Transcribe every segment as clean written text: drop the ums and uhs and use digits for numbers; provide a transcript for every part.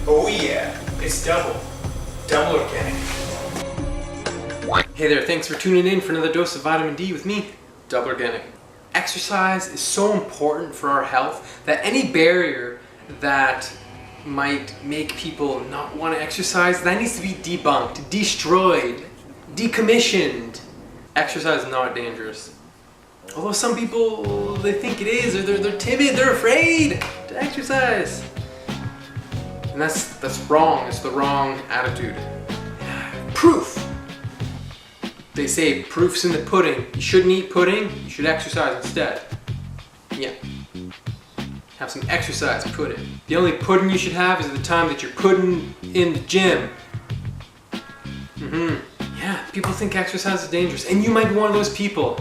Oh yeah, it's double organic. Hey there, thanks for tuning in for another dose of vitamin D with me, Double Organic. Exercise is so important for our health that any barrier that might make people not want to exercise, that needs to be debunked, destroyed, decommissioned. Exercise is not dangerous. Although some people, they think it is, or they're timid, they're afraid to exercise. And that's wrong, it's the wrong attitude. Proof. They say proof's in the pudding. You shouldn't eat pudding, you should exercise instead. Yeah. Have some exercise pudding. The only pudding you should have is the time that you're putting in the gym. Yeah, people think exercise is dangerous, and you might be one of those people.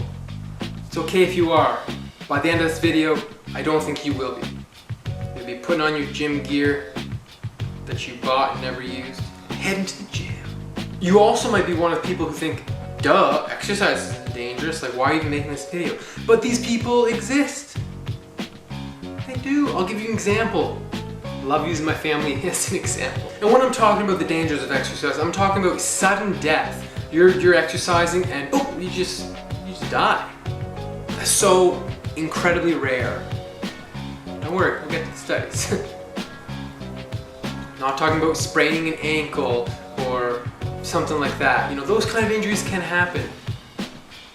It's okay if you are. By the end of this video, I don't think you will be. You'll be putting on your gym gear that you bought and never used, heading to the gym. You also might be one of the people who think, duh, exercise is dangerous, like why are you even making this video? But these people exist. They do. I'll give you an example. I love using my family as an example. And when I'm talking about the dangers of exercise, I'm talking about sudden death. You're exercising and you just die. That's so incredibly rare. Don't worry, I'll get to the studies. Not talking about spraining an ankle or something like that. You know, those kind of injuries can happen.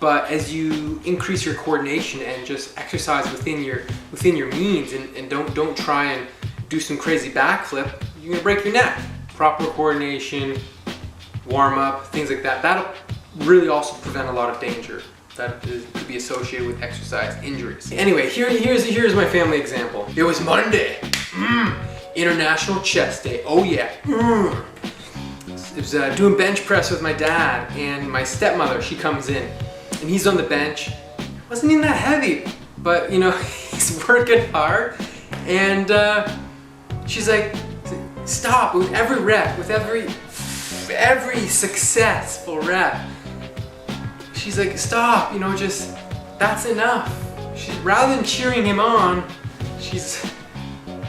But as you increase your coordination and just exercise within your means and don't try and do some crazy backflip, you're gonna break your neck. Proper coordination, warm up, things like that. That'll really also prevent a lot of danger that could be associated with exercise injuries. Anyway, here's my family example. It was Monday. International Chest Day. Oh yeah. It was doing bench press with my dad, and my stepmother, she comes in, and he's on the bench. Wasn't even that heavy, but you know, he's working hard, and she's like, stop, with every rep, with every successful rep. She's like, stop, you know, just, that's enough. Rather than cheering him on, she's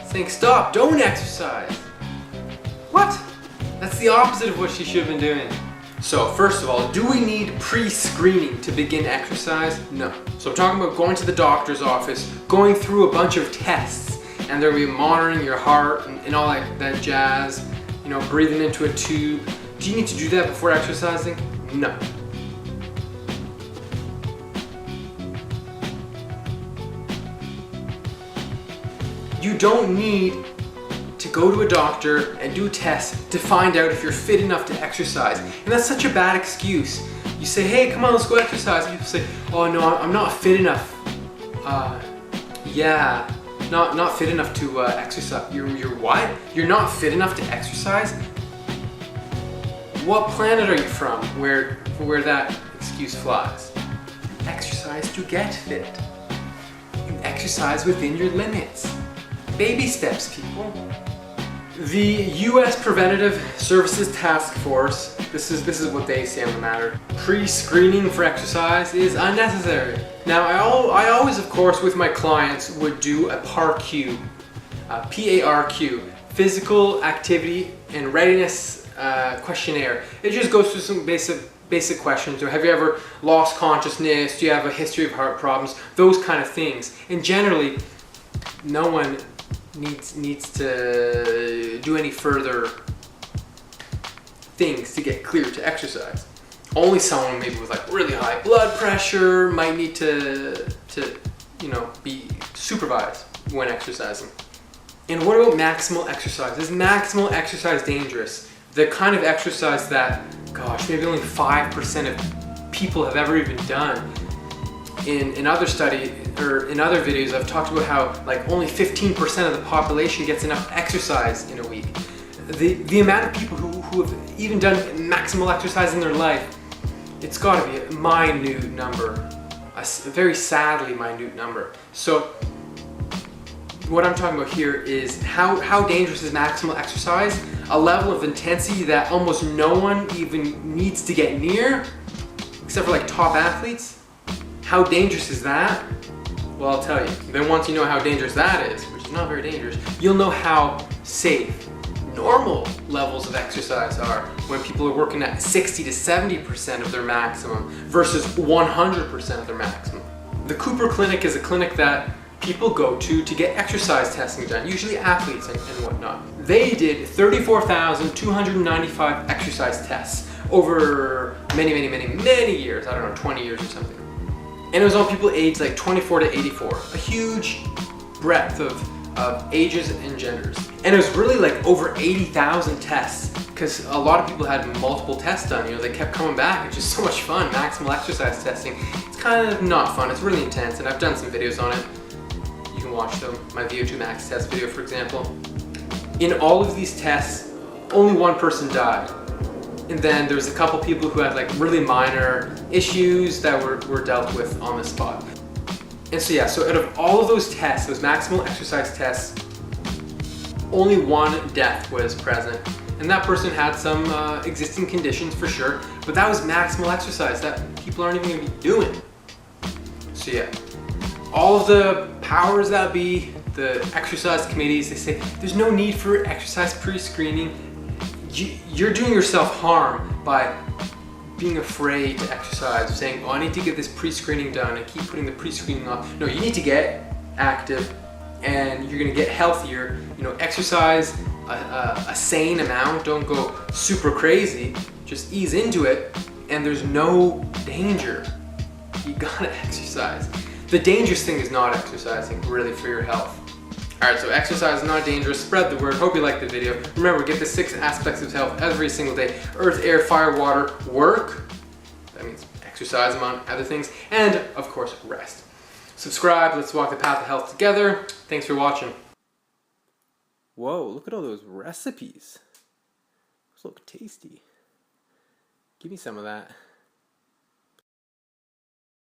saying, stop, don't exercise. What? That's the opposite of what she should have been doing. So first of all, do we need pre-screening to begin exercise? No. So I'm talking about going to the doctor's office, going through a bunch of tests, and they'll be monitoring your heart and all that jazz, you know, breathing into a tube. Do you need to do that before exercising? No. You don't need to go to a doctor and do tests to find out if you're fit enough to exercise. And that's such a bad excuse. You say, hey, come on, let's go exercise. And people say, oh no, I'm not fit enough. Yeah, not fit enough to exercise. You're what? You're not fit enough to exercise? What planet are you from where that excuse flies? You exercise to get fit. You exercise within your limits. Baby steps, people. The U.S. Preventative Services Task Force, this is what they say on the matter. Pre-screening for exercise is unnecessary. Now, I always, of course, with my clients would do a PARQ, P-A-R-Q, Physical Activity and Readiness Questionnaire. It just goes through some basic questions. So have you ever lost consciousness? Do you have a history of heart problems? Those kind of things. And generally, no one needs to do any further things to get cleared to exercise. Only someone maybe with like really high blood pressure might need to you know, be supervised when exercising. And what about maximal exercise? Is maximal exercise dangerous? The kind of exercise that, gosh, maybe only 5% of people have ever even done. In other studies or in other videos, I've talked about how like only 15% of the population gets enough exercise in a week. The amount of people who have even done maximal exercise in their life, it's got to be a minute number, a very sadly minute number. So what I'm talking about here is how dangerous is maximal exercise? A level of intensity that almost no one even needs to get near, except for like top athletes. How dangerous is that? Well, I'll tell you. Then once you know how dangerous that is, which is not very dangerous, you'll know how safe normal levels of exercise are, when people are working at 60 to 70% of their maximum versus 100% of their maximum. The Cooper Clinic is a clinic that people go to get exercise testing done, usually athletes and whatnot. They did 34,295 exercise tests over many years, I don't know, 20 years or something. And it was on people aged like 24 to 84, a huge breadth of ages and genders. And it was really like over 80,000 tests, because a lot of people had multiple tests done. You know, they kept coming back. It's just so much fun, maximal exercise testing. It's kind of not fun, it's really intense, and I've done some videos on it. You can watch them, my VO2 max test video, for example. In all of these tests, only one person died. And then there's a couple people who had like really minor issues that were dealt with on the spot. And so yeah, so out of all of those tests, those maximal exercise tests, only one death was present. And that person had some existing conditions for sure, but that was maximal exercise that people aren't even gonna be doing. So yeah, all of the powers that be, the exercise committees, they say there's no need for exercise pre-screening. You're doing yourself harm by being afraid to exercise, saying, oh, I need to get this pre-screening done and keep putting the pre-screening off. No, you need to get active and you're gonna get healthier. You know, exercise a sane amount, don't go super crazy, just ease into it, and there's no danger. You gotta exercise. The dangerous thing is not exercising, really, for your health. Alright, so exercise is not dangerous. Spread the word. Hope you liked the video. Remember, get the 6 aspects of health every single day. Earth, air, fire, water, work. That means exercise, among other things. And, of course, rest. Subscribe. Let's walk the path of health together. Thanks for watching. Whoa, look at all those recipes. Those look tasty. Give me some of that.